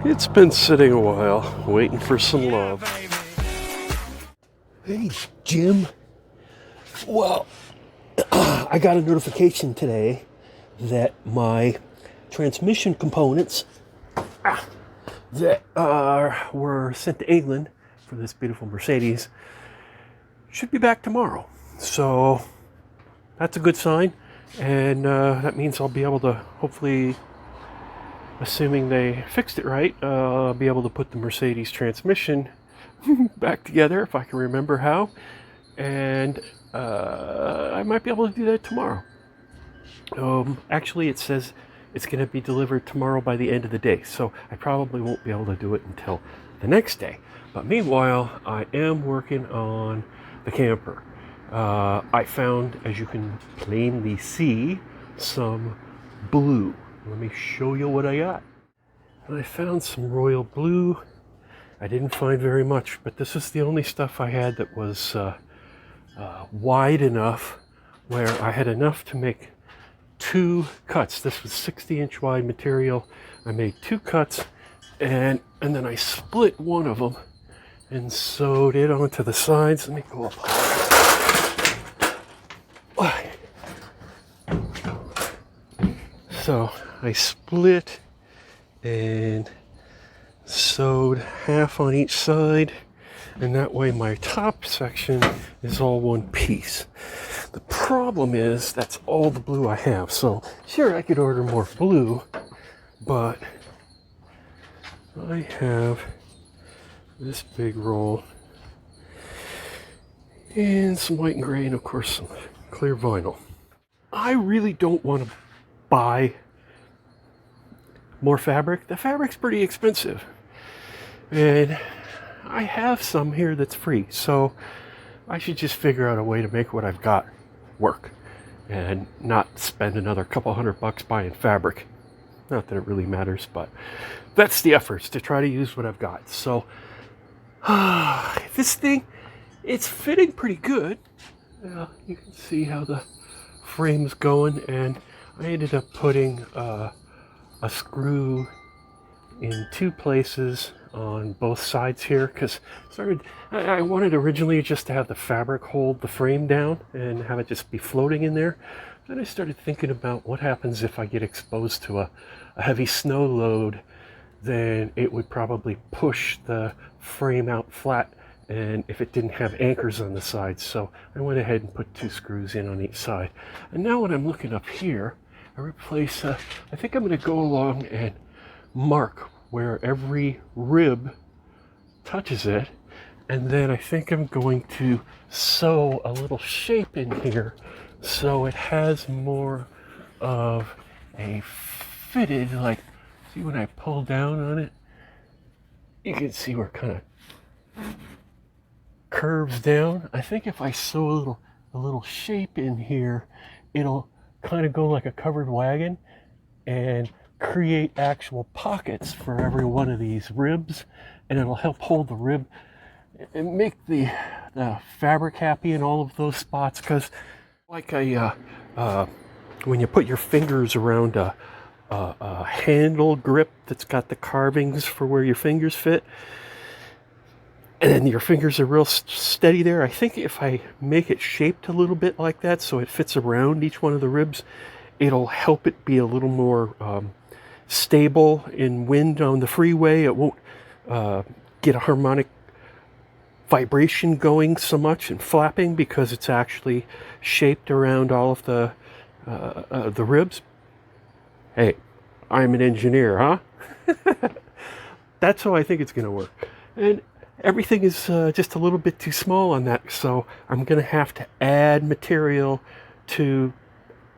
It's been sitting a while, waiting for some love. Hey, Jim. Well, I got a notification today that my transmission components that were sent to England for this beautiful Mercedes should be back tomorrow. So that's a good sign, and that means I'll be able to hopefully, assuming they fixed it right, be able to put the Mercedes transmission back together if I can remember how, and I might be able to do that tomorrow. Actually, it says it's going to be delivered tomorrow by the end of the day, so I probably won't be able to do it until the next day. But meanwhile, I am working on the camper. I found, as you can plainly see, some blue. Let me show you what I got. I found some royal blue. I didn't find very much, but this is the only stuff I had that was wide enough where I had enough to make 2 cuts. This was 60-inch wide material. I made 2 cuts, and then I split one of them and sewed it onto the sides. Let me go up. So I split and sewed half on each side, and that way my top section is all one piece. The problem is that's all the blue I have. So sure, I could order more blue, but I have this big roll and some white and gray, and of course some clear vinyl. I really don't want to buy more fabric. The fabric's pretty expensive, and I have some here that's free, so I should just figure out a way to make what I've got work and not spend another couple $100 buying fabric. Not that it really matters, but that's the efforts, to try to use what I've got. So this thing, it's fitting pretty good. You can see how the frame's going, and I ended up putting a screw in 2 places on both sides here, because I wanted originally just to have the fabric hold the frame down and have it just be floating in there. Then I started thinking about what happens if I get exposed to a heavy snow load. Then it would probably push the frame out flat, and if it didn't have anchors on the sides. So I went ahead and put 2 screws in on each side. And now when I'm looking up here, I replace, I think I'm going to go along and mark where every rib touches it, and then I think I'm going to sew a little shape in here so it has more of a fitted, like, see when I pull down on it, you can see where it kind of curves down. I think if I sew a little shape in here, it'll kind of go like a covered wagon and create actual pockets for every one of these ribs, and it'll help hold the rib and make the fabric happy in all of those spots. Because like when you put your fingers around a handle grip that's got the carvings for where your fingers fit, and your fingers are real steady there, I think if I make it shaped a little bit like that so it fits around each one of the ribs, it'll help it be a little more stable in wind on the freeway. It won't get a harmonic vibration going so much and flapping, because it's actually shaped around all of the ribs. Hey, I'm an engineer, huh? That's how I think it's going to work. And everything is just a little bit too small on that, so I'm going to have to add material to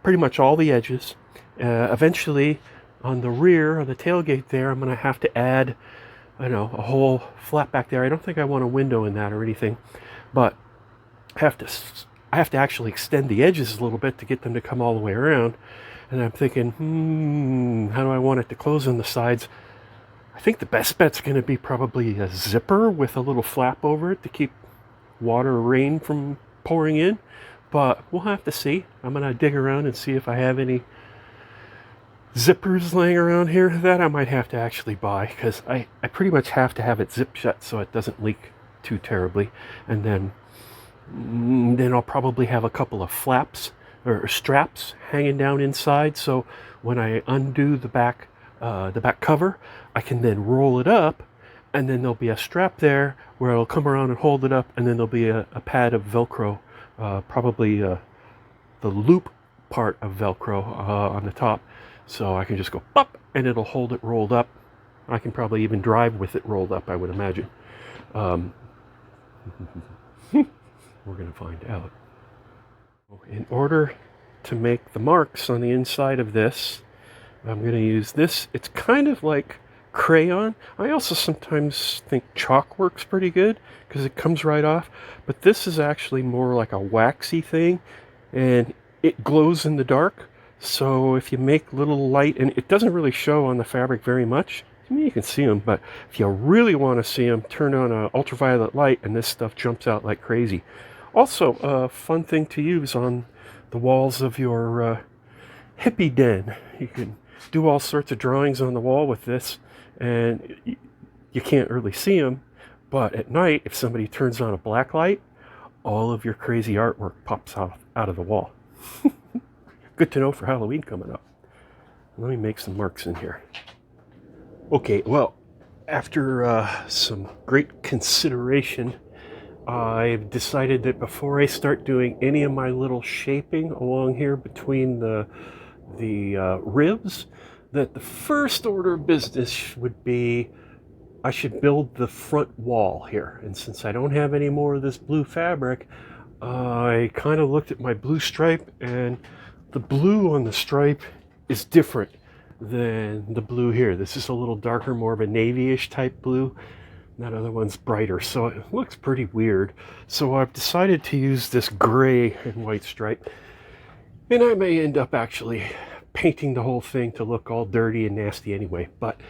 pretty much all the edges. Eventually, on the rear, on the tailgate there, I'm going to have to add, a whole flap back there. I don't think I want a window in that or anything, but I have to actually extend the edges a little bit to get them to come all the way around. And I'm thinking, how do I want it to close on the sides? I think the best bet's going to be probably a zipper with a little flap over it to keep water or rain from pouring in. But we'll have to see. I'm going to dig around and see if I have any zippers laying around here that I might have to actually buy, because I pretty much have to have it zip shut so it doesn't leak too terribly. And then I'll probably have a couple of flaps or straps hanging down inside, so when I undo the back cover, I can then roll it up, and then there'll be a strap there where it'll come around and hold it up, and then there'll be a pad of Velcro, probably the loop part of Velcro on the top, so I can just go pop and it'll hold it rolled up. I can probably even drive with it rolled up, I would imagine. We're going to find out. In order to make the marks on the inside of this, I'm going to use this. It's kind of like crayon. I also sometimes think chalk works pretty good because it comes right off, but this is actually more like a waxy thing, and it glows in the dark. So if you make little light, and it doesn't really show on the fabric very much. I mean, you can see them, but if you really want to see them, turn on an ultraviolet light and this stuff jumps out like crazy. Also, a fun thing to use on the walls of your hippie den. You can do all sorts of drawings on the wall with this, and you can't really see them, but at night, if somebody turns on a black light, all of your crazy artwork pops out of the wall. Good to know for Halloween coming up. Let me make some marks in here. Okay, well, after some great consideration, I've decided that before I start doing any of my little shaping along here between the ribs, that the first order of business would be I should build the front wall here. And since I don't have any more of this blue fabric, I kind of looked at my blue stripe, and the blue on the stripe is different than the blue here. This is a little darker, more of a navy-ish type blue. That other one's brighter, so it looks pretty weird. So I've decided to use this gray and white stripe, and I may end up actually painting the whole thing to look all dirty and nasty anyway. But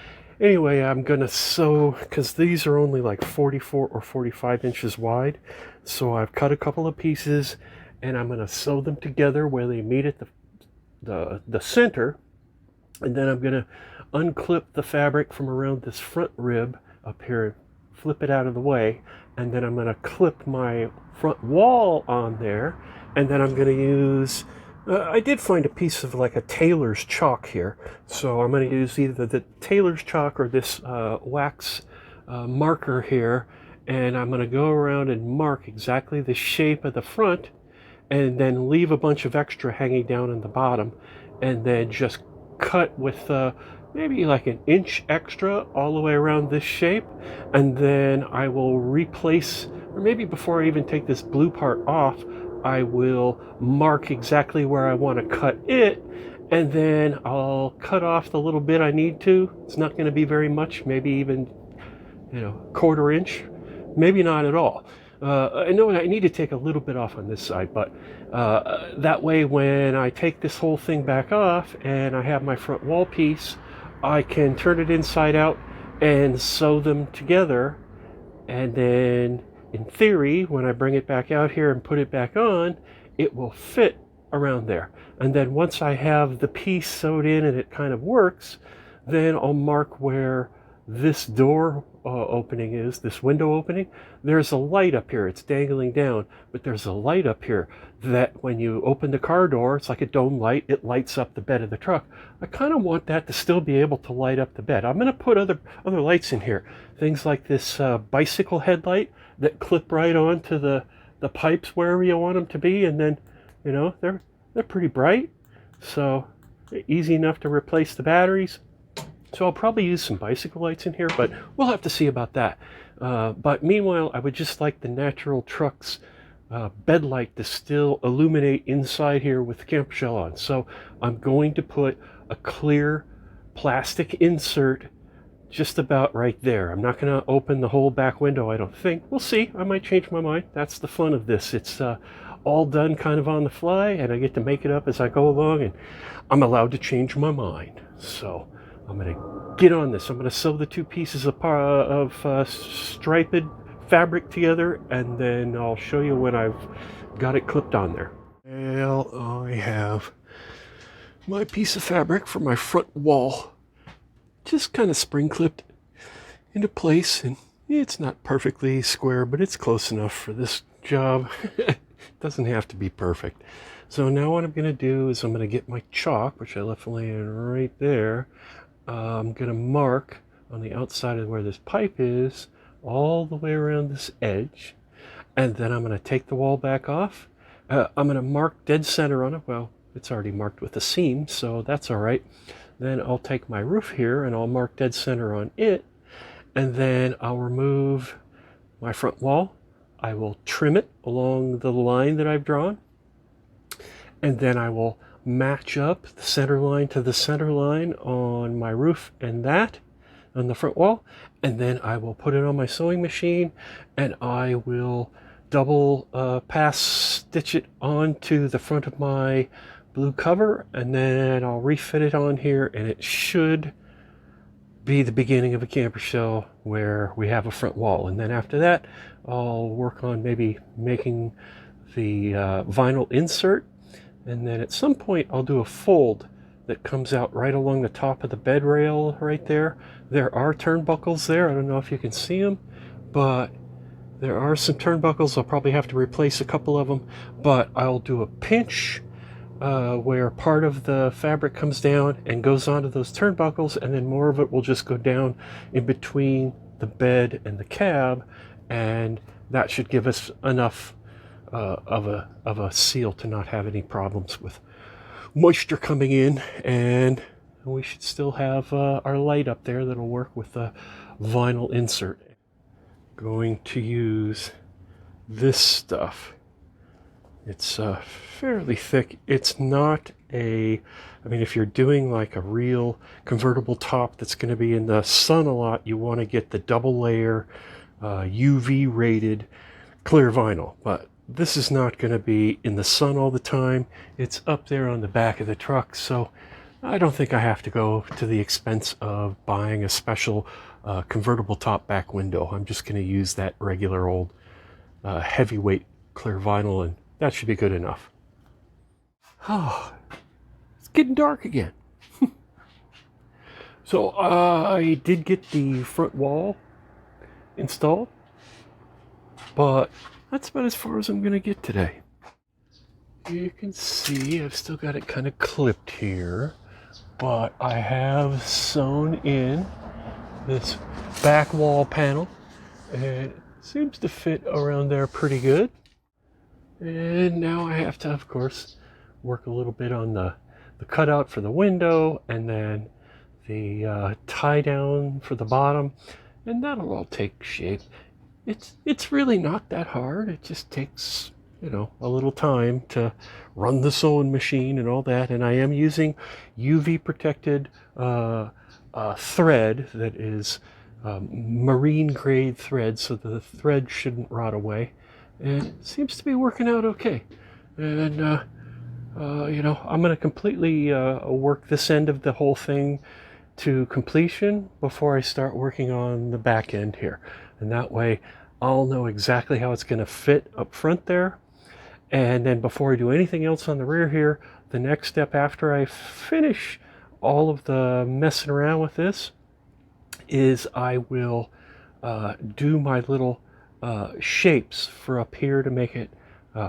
anyway, I'm gonna sew, because these are only like 44 or 45 inches wide, so I've cut a couple of pieces and I'm gonna sew them together where they meet at the center, and then I'm gonna unclip the fabric from around this front rib up here, flip it out of the way, and then I'm gonna clip my front wall on there, and then I'm gonna use I did find a piece of like a tailor's chalk here, so I'm going to use either the tailor's chalk or this wax marker here, and I'm going to go around and mark exactly the shape of the front, and then leave a bunch of extra hanging down in the bottom, and then just cut with maybe like an inch extra all the way around this shape, and then I will replace, or maybe before I even take this blue part off, I will mark exactly where I want to cut it, and then I'll cut off the little bit I need to. It's not going to be very much, maybe even, quarter inch, maybe not at all. I know I need to take a little bit off on this side, but that way when I take this whole thing back off and I have my front wall piece, I can turn it inside out and sew them together, and then in theory, when I bring it back out here and put it back on, it will fit around there. And then once I have the piece sewed in and it kind of works, then I'll mark where this door opening is, this window opening. There's a light up here. It's dangling down, but there's a light up here that when you open the car door, it's like a dome light. It lights up the bed of the truck. I kind of want that to still be able to light up the bed. I'm going to put other lights in here. Things like this bicycle headlight that clip right onto the pipes wherever you want them to be, and then they're pretty bright, so easy enough to replace the batteries. So I'll probably use some bicycle lights in here, but we'll have to see about that. But meanwhile, I would just like the natural truck's bed light to still illuminate inside here with the camper shell on. So I'm going to put a clear plastic insert just about right there. I'm not going to open the whole back window, I don't think. We'll see. I might change my mind. That's the fun of this. It's all done kind of on the fly, and I get to make it up as I go along, and I'm allowed to change my mind. So I'm going to get on this. I'm going to sew the two pieces of striped fabric together, and then I'll show you when I've got it clipped on there. Well, I have my piece of fabric for my front wall. Just kind of spring clipped into place, and it's not perfectly square, but it's close enough for this job. It doesn't have to be perfect. So now what I'm going to do is I'm going to get my chalk, which I left laying right there. I'm going to mark on the outside of where this pipe is all the way around this edge, and then I'm going to take the wall back off. I'm going to mark dead center on it. Well, it's already marked with a seam, so that's all right. Then I'll take my roof here and I'll mark dead center on it, and then I'll remove my front wall. I will trim it along the line that I've drawn, and then I will match up the center line to the center line on my roof and that on the front wall, and then I will put it on my sewing machine, and I will double pass stitch it onto the front of my blue cover, and then I'll refit it on here, and it should be the beginning of a camper shell where we have a front wall. And then after that, I'll work on maybe making the vinyl insert, and then at some point I'll do a fold that comes out right along the top of the bed rail right there. There are turnbuckles there. I don't know if you can see them, but there are some turnbuckles. I'll probably have to replace a couple of them, but I'll do a pinch where part of the fabric comes down and goes onto those turnbuckles, and then more of it will just go down in between the bed and the cab, and that should give us enough of a seal to not have any problems with moisture coming in, and we should still have our light up there that'll work with the vinyl insert. Going to use this stuff. It's fairly thick. It's not I mean, if you're doing like a real convertible top that's going to be in the sun a lot, you want to get the double layer UV rated clear vinyl. But this is not going to be in the sun all the time. It's up there on the back of the truck, so I don't think I have to go to the expense of buying a special convertible top back window. I'm just going to use that regular old heavyweight clear vinyl, and that should be good enough. Oh, it's getting dark again. So I did get the front wall installed, but that's about as far as I'm going to get today. You can see I've still got it kind of clipped here, but I have sewn in this back wall panel, and it seems to fit around there pretty good. And now I have to, of course, work a little bit on the cutout for the window, and then the tie down for the bottom, and that'll all take shape. It's really not that hard. It just takes, you know, a little time to run the sewing machine and all that. And I am using UV protected thread that is marine grade thread, so the thread shouldn't rot away. And it seems to be working out okay. And you know, I'm going to completely work this end of the whole thing to completion before I start working on the back end here. And that way I'll know exactly how it's going to fit up front there. And then before I do anything else on the rear here, the next step after I finish all of the messing around with this is I will do my little shapes for up here to make it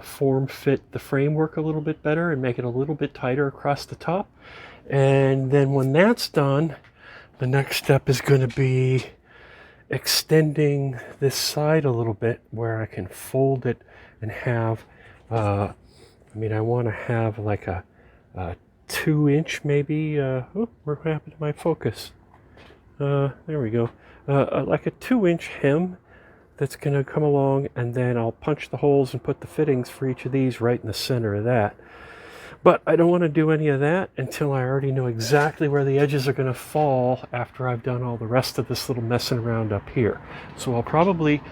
form fit the framework a little bit better and make it a little bit tighter across the top. And then when that's done, the next step is going to be extending this side a little bit where I can fold it and have I mean, I want to have like a 2-inch maybe oh, what happened to my focus? There we go. Like a 2-inch hem that's going to come along, and then I'll punch the holes and put the fittings for each of these right in the center of that. But I don't want to do any of that until I already know exactly where the edges are going to fall after I've done all the rest of this little messing around up here. So I'll probably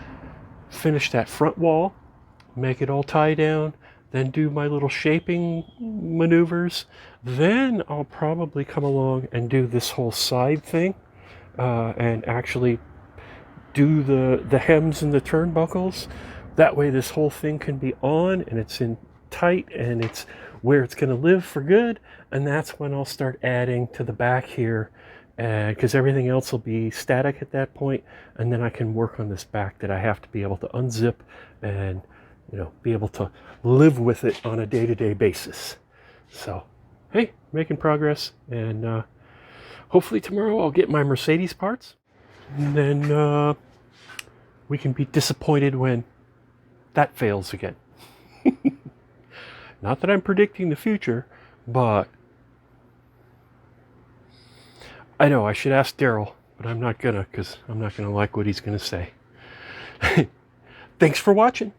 finish that front wall, make it all tie down, then do my little shaping maneuvers. Then I'll probably come along and do this whole side thing and actually do the hems and the turnbuckles. That way this whole thing can be on and it's in tight and it's where it's going to live for good, and that's when I'll start adding to the back here, because everything else will be static at that point, and then I can work on this back that I have to be able to unzip and be able to live with it on a day-to-day basis. So hey, making progress, and hopefully tomorrow I'll get my Mercedes parts, and then we can be disappointed when that fails again. Not that I'm predicting the future, but I know I should ask Daryl, but I'm not gonna, because I'm not gonna like what he's gonna say. Thanks for watching.